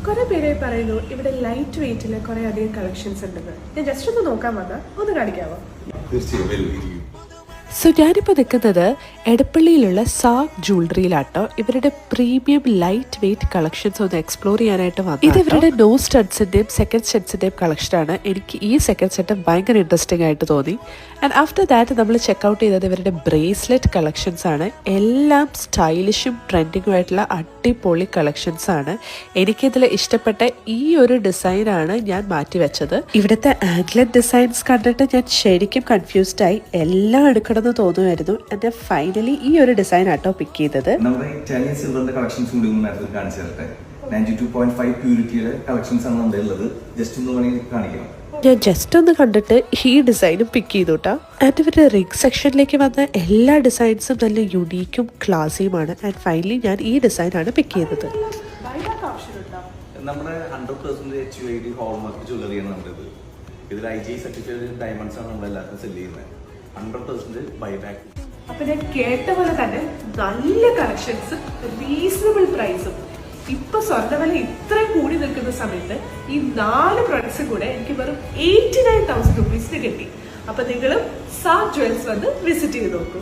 കുറെ പേരെ പറയുന്നു ഇവിടെ ലൈറ്റ് വെയിറ്റിൽ കുറെ അധികം കളക്ഷൻസ് ഉണ്ടെന്ന്. ഞാൻ ജസ്റ്റ് ഒന്ന് നോക്കാൻ വന്ന ഒന്ന് കാണിക്കാമോ? സോ ഞാനിപ്പോൾ നിൽക്കുന്നത് എടപ്പള്ളിയിലുള്ള സാഗ് ജ്വല്ലറിയിലാട്ടോ. ഇവരുടെ പ്രീമിയം ലൈറ്റ് വെയിറ്റ് കളക്ഷൻസ് ഒന്ന് എക്സ്പ്ലോർ ചെയ്യാനായിട്ട് വന്നു. ഇത് ഇവരുടെ നോ സ്റ്റഡ്സിൻ്റെയും സെക്കൻഡ് സ്റ്റഡ്സിൻ്റെയും കളക്ഷനാണ്. എനിക്ക് ഈ സെക്കൻഡ് സെറ്റ് ഭയങ്കര ഇൻട്രസ്റ്റിംഗ് ആയിട്ട് തോന്നി. ആൻഡ് ആഫ്റ്റർ ദാറ്റ് നമ്മൾ ചെക്കൗട്ട് ചെയ്തത് ഇവരുടെ ബ്രേസ്ലെറ്റ് കളക്ഷൻസ് ആണ്. എല്ലാം സ്റ്റൈലിഷും ട്രെൻഡിങ്ങുമായിട്ടുള്ള അടിപൊളി കളക്ഷൻസ് ആണ്. എനിക്കിതിൽ ഇഷ്ടപ്പെട്ട ഈ ഒരു ഡിസൈനാണ് ഞാൻ മാറ്റിവെച്ചത്. ഇവിടുത്തെ ആംഗ്ലറ്റ് ഡിസൈൻസ് കണ്ടിട്ട് ഞാൻ ശരിക്കും കൺഫ്യൂസ്ഡ് ആയി. എല്ലാം എടുക്കണമെന്ന് തോന്നുമായിരുന്നു. എന്റെ ഫൈനലി ഈ ഒരു ഡിസൈൻ ആട്ടോ പിക്ക് ചെയ്തത്. നമ്മുടെ ഇറ്റാലിയൻ സിൽവറിന്റെ കളക്ഷൻസ് കൂടി ഒന്ന് നേരത്തെ കാണിച്ചു തരട്ടെ. 92.5 പ്യൂരിറ്റിയുടെ കളക്ഷൻസ് ആണ് നമ്മുടെ ഉള്ളത്. ജസ്റ്റ് ഒന്ന് വേണമെങ്കിൽ കാണിക്കാം. ഞാൻ ജസ്റ്റ് ഒന്ന് കണ്ടിട്ട് ഈ ഡിസൈനും പിക്ക് ചെയ്തു കേട്ടോ. ആൻഡ് ഇവരുടെ റിംഗ് സെക്ഷനിലേക്ക് വന്ന എല്ലാ ഡിസൈൻസും നല്ല യുണീക്കും ക്ലാസിയുമാണ്. ആൻഡ് ഫൈനലി ഞാൻ ഈ ഡിസൈനാണ് പിക്ക് ചെയ്തത്. നമ്മുടെ 100% HUID ഹോൾമാർക്ക് ജ്വല്ലറിയാണ് നമ്മുടേത്. ഇതിൽ IGI സർട്ടിഫൈഡ് ഡയമണ്ട്സ് ആണ് നമ്മളെല്ലാവർക്കും സെല് ചെയ്യുന്നത്. 100% ബൈബാക്ക്. അപ്പൊ ഞാൻ കേട്ട പോലെ തന്നെ നല്ല കളക്ഷൻസ്, റീസണബിൾ പ്രൈസും. ഇപ്പൊ സ്വർണ്ണവില ഇത്രയും കൂടി നിൽക്കുന്ന സമയത്ത് ഈ 4 പ്രൊഡക്ട്സും കൂടെ എനിക്ക് വെറും 89,000 റുപ്പീസിന് കിട്ടി. അപ്പൊ നിങ്ങളും സാഗ് ജ്വൽസ് വന്ന് വിസിറ്റ് ചെയ്ത് നോക്കൂ.